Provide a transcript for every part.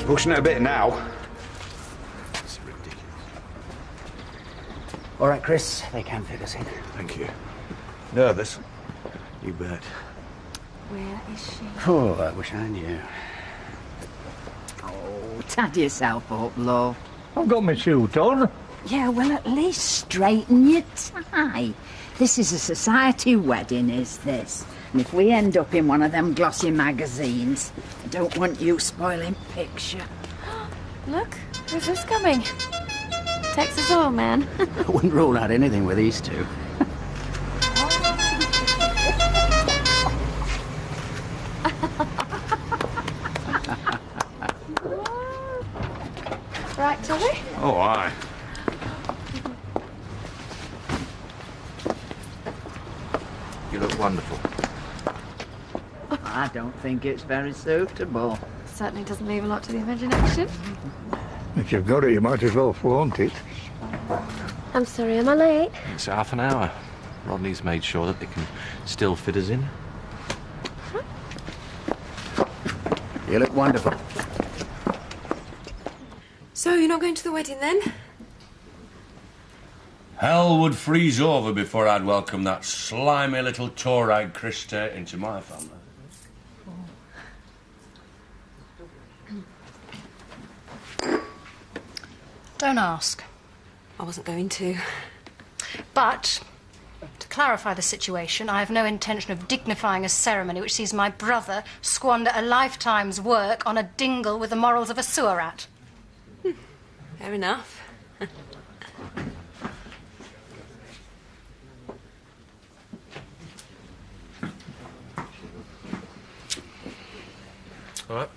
Pushing it a bit now. It's ridiculous. All right, Chris, they can fit us in. Thank you. Nervous? You bet. Where is she? Oh, I wish I knew. Oh, tidy yourself up, love. I've got my suit on. Yeah, well, at least straighten your tie. This is a society wedding, is this? And if we end up in one of them glossy magazines, I don't want you spoiling picture. Look, who's this coming? Texas oil man. I wouldn't rule out anything with these two. Right, Tilly? Oh, aye. You look wonderful. I don't think it's very suitable. Certainly doesn't leave a lot to the imagination. If you've got it, you might as well flaunt it. I'm sorry, am I late? It's half an hour. Rodney's made sure that they can still fit us in. You look wonderful. So, you're not going to the wedding then? Hell would freeze over before I'd welcome that slimy little tour-eyed Krista into my family. Don't ask. I wasn't going to. But, to clarify the situation, I have no intention of dignifying a ceremony which sees my brother squander a lifetime's work on a dingle with the morals of a sewer rat. Fair enough. All right.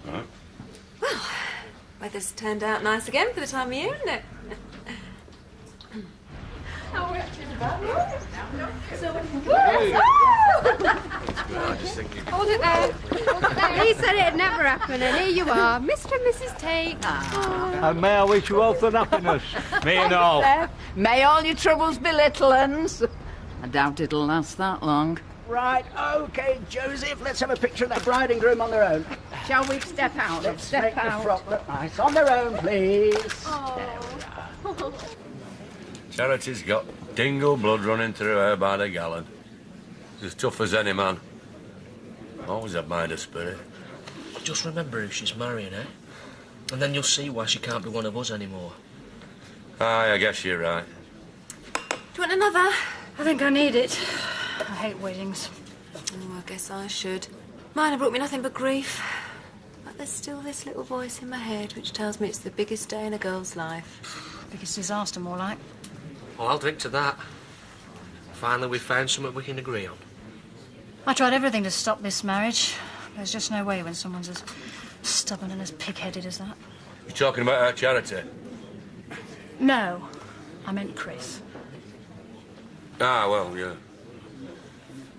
All right. Well, weather's turned out nice again for the time of year, isn't it? I just think you... Hold it there. Hold it there. He said it'd never happen, and here you are, Mr. and Mrs. Tate. And may I wish you health and happiness. Me and all. May all your troubles be little uns. I doubt it'll last that long. Right, OK, Joseph, let's have a picture of that bride and groom on their own. Shall we step out? Let's step make out. the frock look nice. On their own, please. Charity's got dingle blood running through her by the gallon. She's as tough as any man. Always admired her spirit. Just remember who she's marrying, eh? And then you'll see why she can't be one of us anymore. Aye, I guess you're right. Do you want another? I think I need it. I hate weddings. Oh, I guess I should. Mine have brought me nothing but grief. But there's still this little voice in my head which tells me it's the biggest day in a girl's life. Biggest disaster, more like. Well, I'll drink to that. Finally, we've found something we can agree on. I tried everything to stop this marriage. There's just no way when someone's as stubborn and as pig-headed as that. You're talking about our Charity? No, I meant Chris. Ah, well, yeah.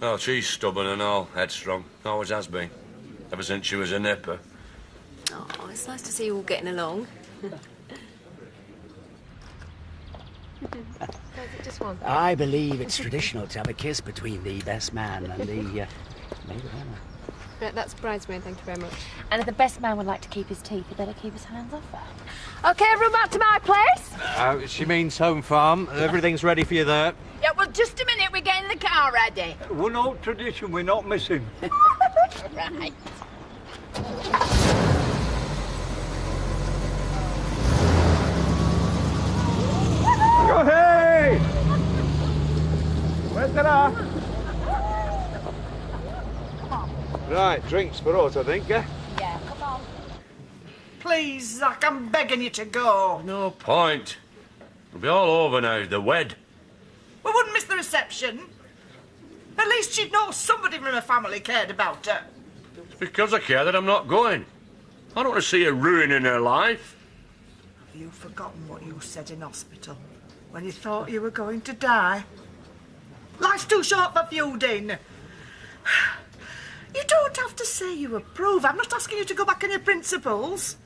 Oh, she's stubborn and all headstrong. Always has been. Ever since she was a nipper. Oh, it's nice to see you all getting along. Just one. I believe it's traditional to have a kiss between the best man and the maid of honour. Right, that's bridesmaid, thank you very much. And if the best man would like to keep his teeth, he better keep his hands off her. OK, everyone back to my place? She means home farm. Everything's ready for you there. Yeah, well, just a minute, we're getting the car ready. One old tradition we're not missing. Right. Go hey! Where's the car? Right, drinks for us, I think, eh? Yeah, come on. Please, Zach, I'm begging you to go. No point. It'll be all over now, the wed. We wouldn't miss the reception. At least she'd know somebody from her family cared about her. It's because I care that I'm not going. I don't want to see her ruining her life. Have you forgotten what you said in hospital when you thought you were going to die? Life's too short for feuding. You don't have to say you approve. I'm not asking you to go back on your principles.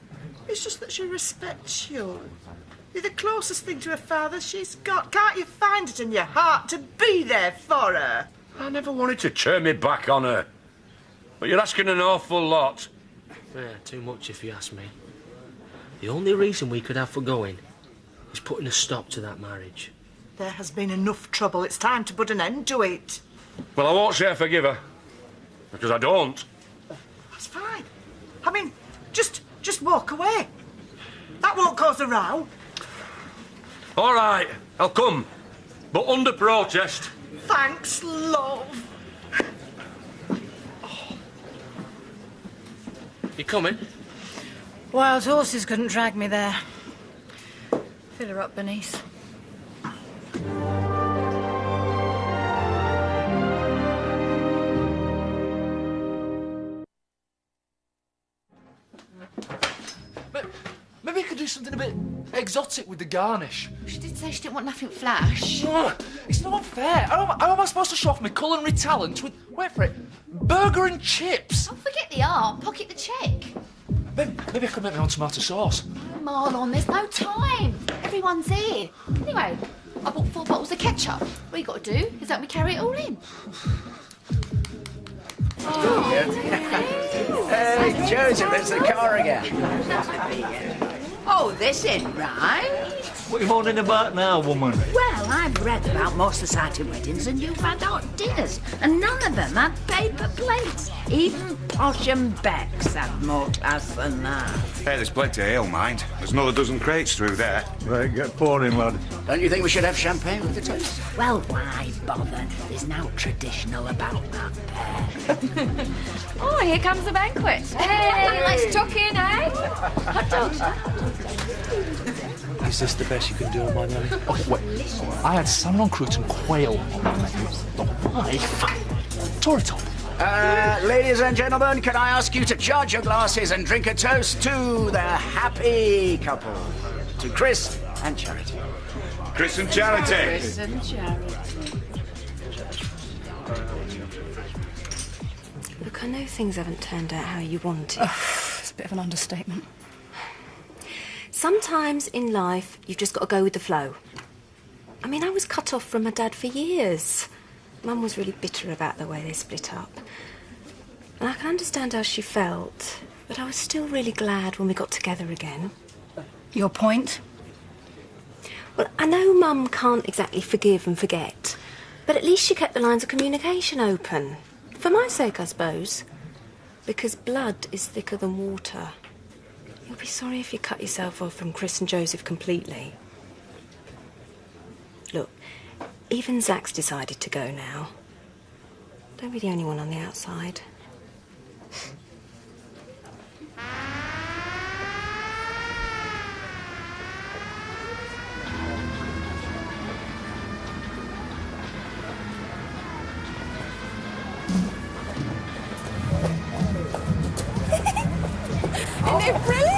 It's just that she respects you. You're the closest thing to her father she's got. Can't you find it in your heart to be there for her? I never wanted to turn me back on her. But you're asking an awful lot. Yeah, too much if you ask me. The only reason we could have for going is putting a stop to that marriage. There has been enough trouble. It's time to put an end to it. Well, I won't say I forgive her, because I don't. That's fine. I mean, just walk away. That won't cause a row. All right, I'll come, but under protest. Thanks, love. You coming? Wild horses couldn't drag me there. Fill her up beneath. Maybe I could do something a bit exotic with the garnish. She did say she didn't want nothing flash. It's not fair. How am I supposed to show off my culinary talent with, wait for it, burger and chips? Oh, forget the art. Pocket the check. Maybe I could make my own tomato sauce. Marlon, there's no time. Everyone's here. Anyway, I bought 4 bottles of ketchup. What you got to do is help me carry it all in. Hey, Joseph, it's the car again. Oh, this ain't right. What are you moaning about now, woman? Well, I've read about more society weddings and you've had hot dinners, and none of them had paper plates. Even Posh and Beck's had more class than that. Hey, there's plenty of ale, mind. There's another dozen crates through there. Right, get pouring, lad. Don't you think we should have champagne with the toast? Well, why bother? There's now traditional about that pair. Oh, here comes the banquet. Hey, let's tuck in, eh? Hot dogs. Is this the best you can do on my money? Oh, wait. I had salmon on croûte and quail on my menu. The wife. Tore it up. Ladies and gentlemen, can I ask you to charge your glasses and drink a toast to the happy couple? To Chris and Charity. Chris and Charity. Chris and Charity. Look, I know things haven't turned out how you wanted. It's a bit of an understatement. Sometimes in life, you've just got to go with the flow. I mean, I was cut off from my dad for years. Mum was really bitter about the way they split up. And I can understand how she felt, but I was still really glad when we got together again. Your point? Well, I know Mum can't exactly forgive and forget, but at least she kept the lines of communication open. For my sake, I suppose. Because blood is thicker than water. You'll be sorry if you cut yourself off from Chris and Joseph completely. Look, even Zach's decided to go now. Don't be the only one on the outside. Isn't it brilliant?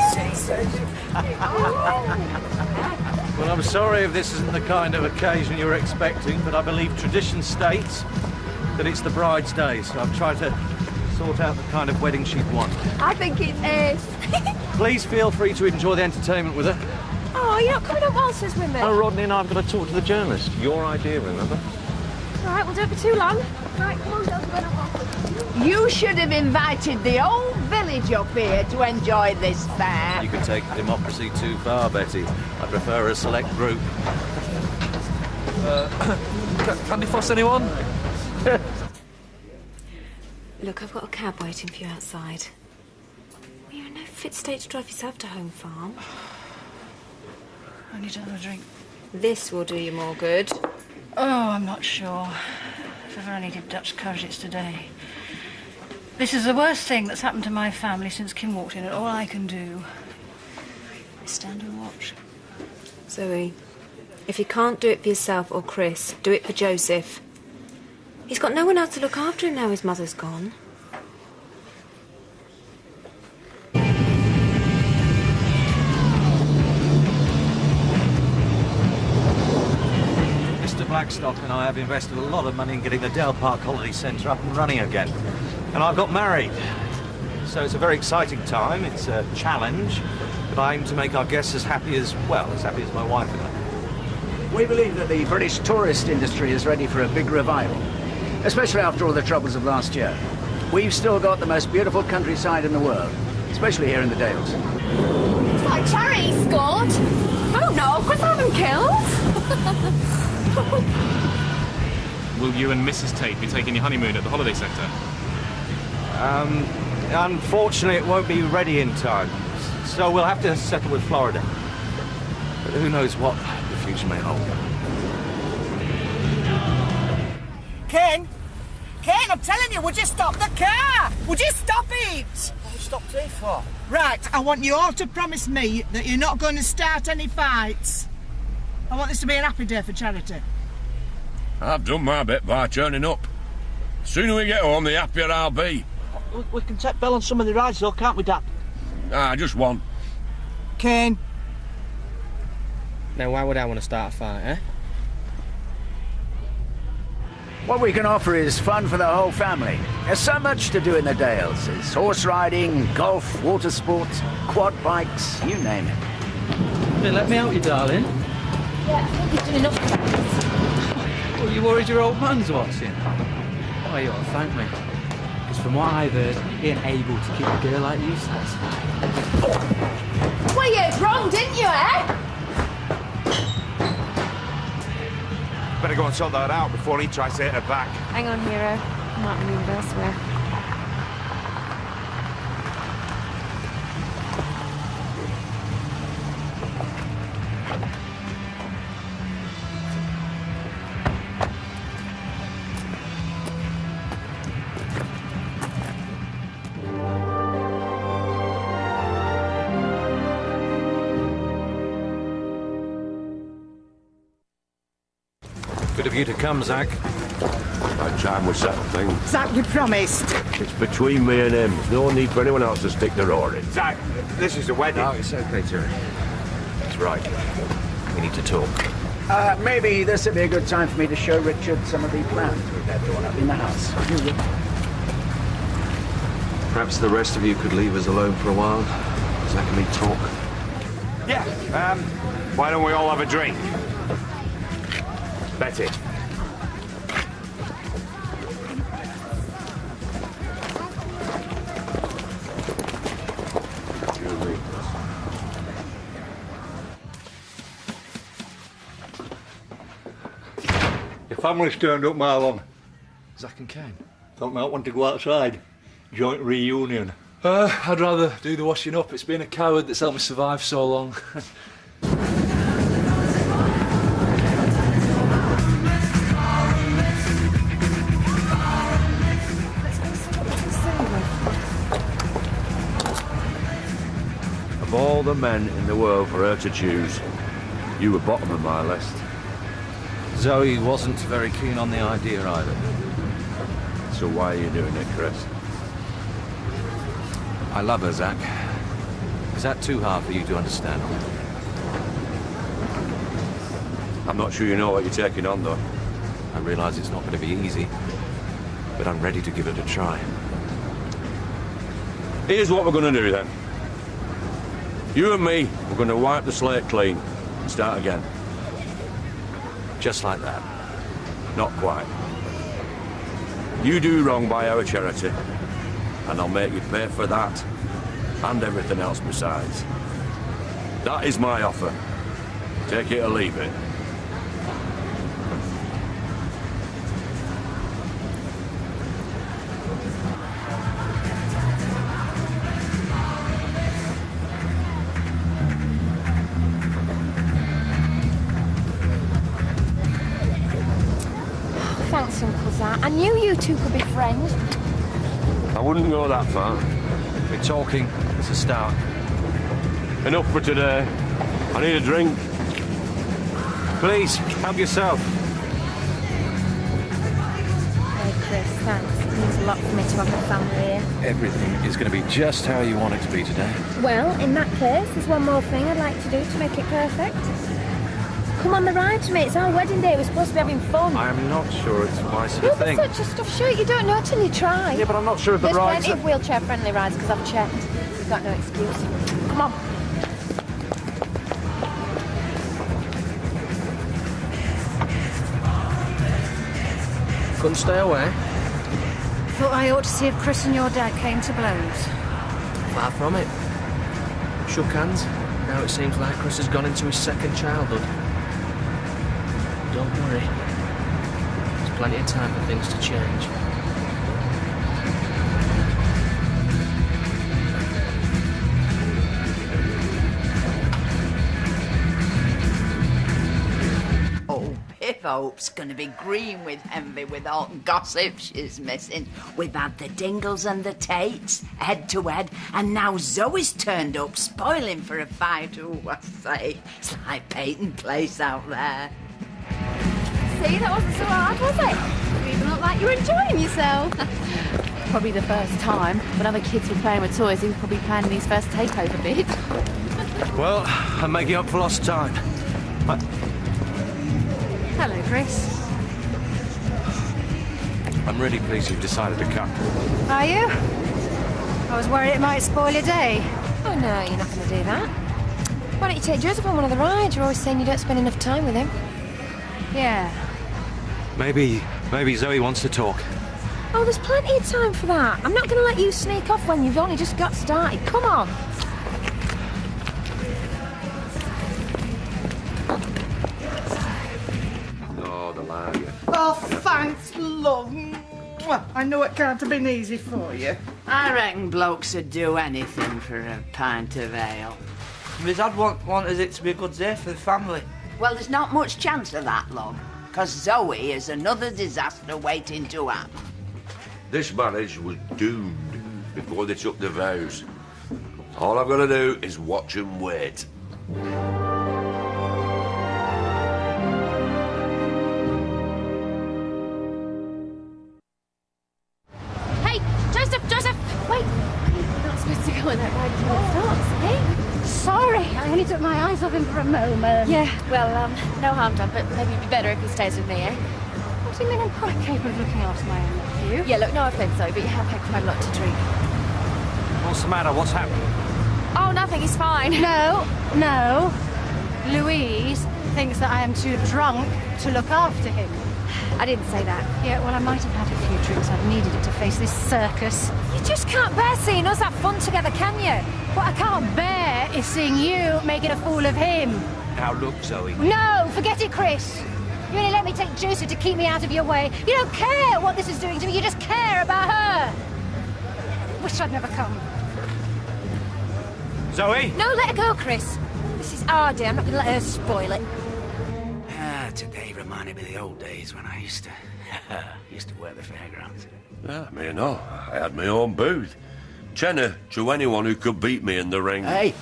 Well, I'm sorry if this isn't the kind of occasion you were expecting, but I believe tradition states that it's the bride's day, so I've tried to sort out the kind of wedding she'd want. I think it is. Please feel free to enjoy the entertainment with her. Oh, you're not coming up waltzes with me? Oh, Rodney and I have got to talk to the journalist. Your idea, remember? All right, we'll do it for too long. Right, come on, girls, we're going to walk. You should have invited the whole village up here to enjoy this fair. You could take democracy too far, Betty. I prefer a select group. Candy Foss, anyone? Look, I've got a cab waiting for you outside. You're in no fit state to drive yourself to Home Farm. I need another drink. This will do you more good. Oh, I'm not sure. If ever I needed Dutch courage, it's today. This is the worst thing that's happened to my family since Kim walked in, and all I can do is stand and watch. Zoe, if you can't do it for yourself or Chris, do it for Joseph. He's got no one else to look after him now his mother's gone. Mr. Blackstock and I have invested a lot of money in getting the Dale Park Holiday Centre up and running again. And I've got married. So it's a very exciting time. It's a challenge. But I aim to make our guests as happy as my wife and I. We believe that the British tourist industry is ready for a big revival, especially after all the troubles of last year. We've still got the most beautiful countryside in the world, especially here in the Dales. It's like Charity scored. Oh no, of course I haven't killed. Will you and Mrs. Tate be taking your honeymoon at the holiday centre? Unfortunately, it won't be ready in time. So we'll have to settle with Florida. But who knows what the future may hold. Ken, I'm telling you, would you stop the car? Would you stop it? What you stopped here for? Right, I want you all to promise me that you're not going to start any fights. I want this to be an happy day for Charity. I've done my bit by turning up. The sooner we get home, the happier I'll be. We can take Belle on some of the rides though, can't we, Dad? Just one. Ken. Now, why would I want to start a fight, eh? What we can offer is fun for the whole family. There's so much to do in the Dales. There's horse riding, golf, water sports, quad bikes, you name it. Hey, let me help you, darling. Yeah, I think you've done enough practice. Well, you worried your old man's watching? Oh, you ought to thank me. Because from what I've heard, he ain't able to keep a girl like you satisfied. Well, you heard wrong, didn't you, eh? Better go and sort that out before he tries to hit her back. Hang on, hero. I might move elsewhere. Good of you to come, Zach. By time we settle things. Zach, you promised. It's between me and him. There's no need for anyone else to stick their oar in. Zach, this is a wedding. No, it's okay, Terry. That's right. We need to talk. Maybe this would be a good time for me to show Richard some of the plans we've had drawn up in the house. Perhaps the rest of you could leave us alone for a while. Zach and me talk. Yeah, why don't we all have a drink? Betty. Your family's turned up, Marlon. Zach and Ken. Thought might want to go outside. Joint reunion. I'd rather do the washing up. It's been a coward that's helped me survive so long. Of all the men in the world for her to choose, you were bottom of my list. Zoe wasn't very keen on the idea either. So why are you doing it, Chris? I love her, Zach. Is that too hard for you to understand? I'm not sure you know what you're taking on, though. I realise it's not going to be easy, but I'm ready to give it a try. Here's what we're going to do, then. You and me, we're going to wipe the slate clean and start again. Just like that. Not quite. You do wrong by our charity, and I'll make you pay for that and everything else besides. That is my offer. Take it or leave it. Thanks, Uncle Zach. I knew you two could be friends. I wouldn't go that far. We're talking. It's a start. Enough for today. I need a drink. Please, help yourself. Hey, Chris, thanks. It means a lot for me to have a family here. Everything is going to be just how you want it to be today. Well, in that case, there's one more thing I'd like to do to make it perfect. Come on the ride to me. It's our wedding day. We're supposed to be having fun. I'm not sure it's my sort You'll of be thing. such a stuff shirt. You don't know till you try. Yeah, but I'm not sure if the There's rides plenty of wheelchair-friendly rides because I've checked. You've got no excuse. Come on. Couldn't stay away. Thought I ought to see if Chris and your dad came to blows. Far from it. Shook hands. Now it seems like Chris has gone into his second childhood. Don't worry. There's plenty of time for things to change. Oh, Piv Hope's going to be green with envy with all the gossip she's missing. We've had the Dingles and the Tates, head to head, and now Zoe's turned up, spoiling for a fight. Oh, I say, it's like Peyton Place out there. See, that wasn't so hard, was it? You even look like you were enjoying yourself. Probably the first time. When other kids were playing with toys, he was probably planning his first takeover bid. Well, I'm making up for lost time. Hello, Chris. I'm really pleased you've decided to come. Are you? I was worried it might spoil your day. Oh, no, you're not going to do that. Why don't you take Joseph on one of the rides? You're always saying you don't spend enough time with him. Yeah. Maybe Zoe wants to talk. Oh, there's plenty of time for that. I'm not going to let you sneak off when you've only just got started. Come on. Oh, the lager. Oh, thanks, love. Well, I know it can't have been easy for you. I reckon blokes would do anything for a pint of ale. My dad wanted it to be a good day for the family. Well, there's not much chance of that, love, because Zoe is another disaster waiting to happen. This marriage was doomed before they took the vows. All I've got to do is watch and wait. Hey, Joseph, wait. You're not supposed to go on that ride until it starts, eh? Sorry, I only took my eyes off him for a moment. Yeah, well, no harm done, but maybe it'd be better if he stays with me, eh? What do you mean I'm quite capable of looking after my own nephew? Yeah, look, no offence, though, but you have had quite a lot to drink. What's the matter? What's happened? Oh, nothing, he's fine. No. Louise thinks that I am too drunk to look after him. I didn't say that. Yeah, well, I might have had a few drinks. I've needed it to face this circus. You just can't bear seeing us have fun together, can you? What I can't bear is seeing you making a fool of him. Now look, Zoe. No, forget it, Chris. You only let me take Joseph to keep me out of your way. You don't care what this is doing to me. You just care about her. Wish I'd never come. Zoe? No, let her go, Chris. This is our day. I'm not going to let her spoil it. Today reminded me of the old days when I used to work the fairgrounds. Ah, me no. I had my own booth. Chenna to anyone who could beat me in the ring. Hey!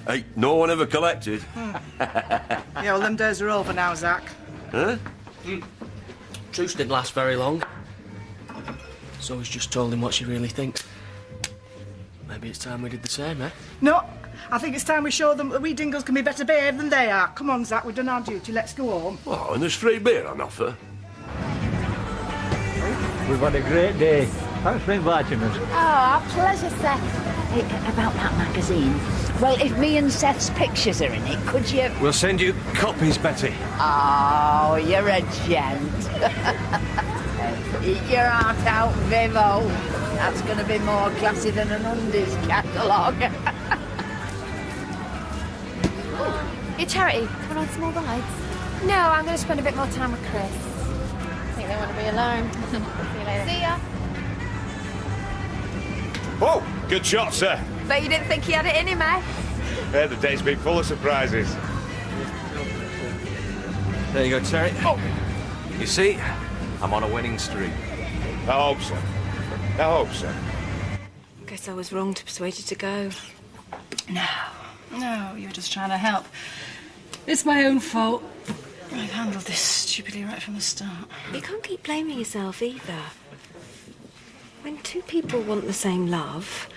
Hey, no one ever collected. Yeah, well, them days are over now, Zach. Huh? Truce didn't last very long. Zoe's just told him what she really thinks. Maybe it's time we did the same, eh? No, I think it's time we show them that we Dingles can be better behaved than they are. Come on, Zach, we've done our duty. Let's go home. Oh, and there's free beer on offer. We've had a great day. Thanks for inviting us. Oh, our pleasure, Seth. Hey, about that magazine. Well, if me and Seth's pictures are in it, could you... We'll send you copies, Betty. Oh, you're a gent. Eat your heart out, Vivo. That's going to be more classy than an undies catalogue. Hey, Charity, come on some more rides? No, I'm going to spend a bit more time with Chris. I think they want to be alone. See you later. See ya. Oh, good shot, sir. Bet you didn't think he had it in him, eh? Yeah, the day's been full of surprises. There you go, Terry. Oh. You see, I'm on a winning streak. I hope so. I hope so. Guess I was wrong to persuade you to go. No, you were just trying to help. It's my own fault. I've handled this stupidly right from the start. You can't keep blaming yourself either. When two people want the same love,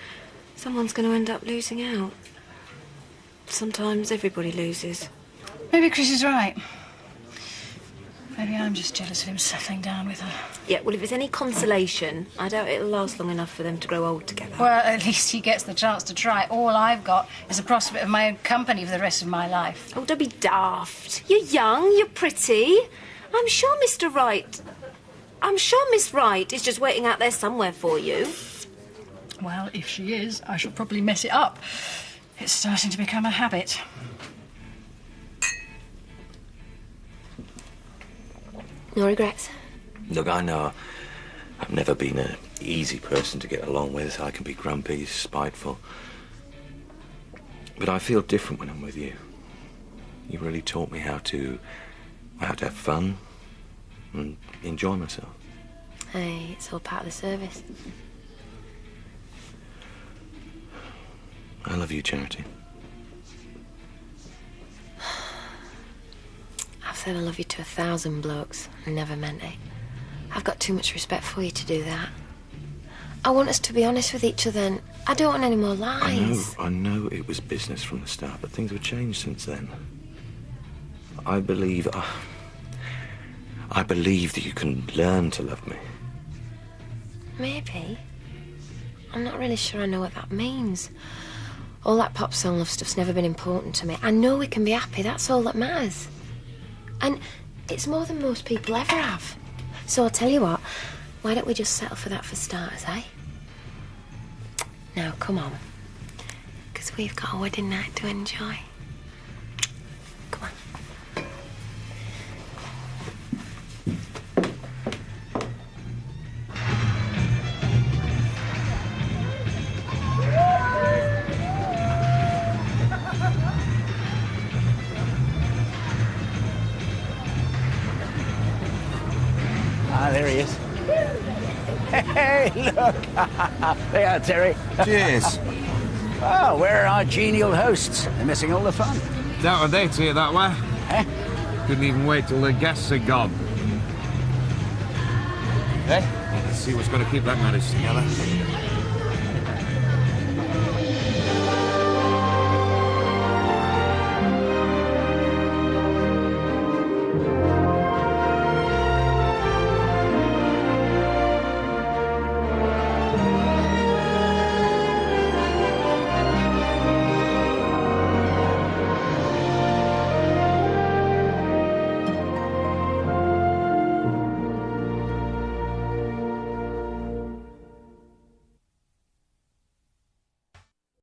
someone's going to end up losing out. Sometimes everybody loses. Maybe Chris is right. Maybe I'm just jealous of him settling down with her. Yeah, well, if it's any consolation, I doubt it'll last long enough for them to grow old together. Well, at least he gets the chance to try. All I've got is the prospect of my own company for the rest of my life. Oh, don't be daft. You're young, you're pretty. I'm sure Miss Wright is just waiting out there somewhere for you. Well, if she is, I shall probably mess it up. It's starting to become a habit. No regrets? Look, I know I've never been an easy person to get along with. I can be grumpy, spiteful. But I feel different when I'm with you. You really taught me how to have fun and enjoy myself. Hey, it's all part of the service. I love you, Charity. I've said I love you to 1,000 blokes and never meant it. I've got too much respect for you to do that. I want us to be honest with each other, and I don't want any more lies. I know it was business from the start, but things have changed since then. I believe that you can learn to love me. Maybe. I'm not really sure I know what that means. All that pop song love stuff's never been important to me. I know we can be happy, that's all that matters. And it's more than most people ever have. So I'll tell you what, why don't we just settle for that for starters, eh? Now, come on. Because we've got a wedding night to enjoy. Come on. Ah, there he is. Hey, look! They are, Terry. Cheers. Oh, where are our genial hosts? They're missing all the fun. Doubt a date here that way. Eh? Couldn't even wait till the guests are gone. Eh? Let's see what's going to keep that marriage together.